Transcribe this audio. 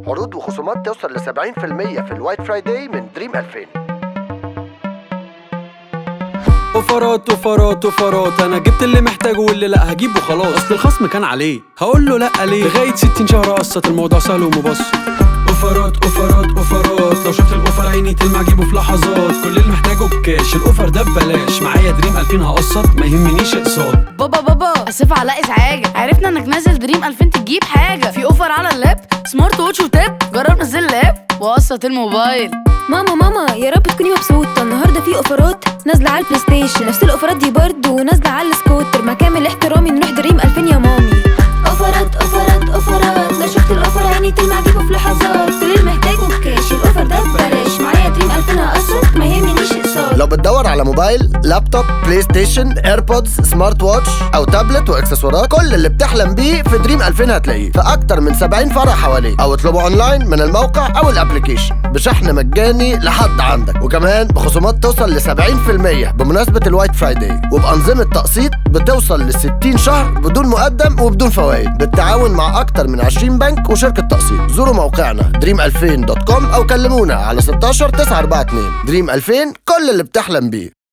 عروض وخصومات توصل ل 70% في الوايت فرايداي من دريم 2000. اوفرات اوفرات اوفرات، انا جبت اللي محتاجه واللي لا هجيبه خلاص، اصل الخصم كان عليه هقول له لا ليه؟ لغايه 60 شهر قسط، الموضوع سهل ومبسط. اوفرات اوفرات اوفرات، لو شفت الاوفر عيني تلمع جيبه في لحظات، كل اللي محتاجه بكاش، الاوفر ده ببلاش، معايا دريم 2000 هقسط ما يهمنيش اقساط. بابا اسف على ازعاجك، عرفنا انك نازل دريم 2000 تجيب حاجه في اوفر على اللاب، سمارت ووتش وتاب، جرب نزل اللاب وقسط الموبايل. ماما يا رب تكوني مبسوطة، النهاردة في اوفرات نازلة على البلاي ستيشن، نفس الاوفرات دي برضه نازلة على السكوتر، مع كامل احترامي نروح دريم 2000 يا مامي. اوفرات اوفرات اوفرات، لو شفت الاوفر عيني تلمع جيبه في لحظات، كل اللي محتاجه بكاش، الاوفر ده ببلاش، معايا دريم 2000 هقسط ما يهمنيش اقساط. لو بتدور على موبايل، لابتوب، بلاي ستيشن، ايربودز، سمارت واتش او تابلت واكسسوارات، كل اللي بتحلم بيه في دريم 2000 هتلاقيه في اكتر من 70 فرع حواليك، او اطلبه اونلاين من الموقع او الابليكيشن بشحن مجاني لحد عندك، وكمان بخصومات توصل ل 70% بمناسبة الوايت فرايداي، وبأنظمة تقسيط بتوصل ل 60 شهر بدون مقدم وبدون فوائد، بالتعاون مع اكتر من 20 بنك وشركة تقسيط. زوروا موقعنا dream2000.com او كلمونا على 16 942. دريم 2000، كل اللي بتحلم بيه.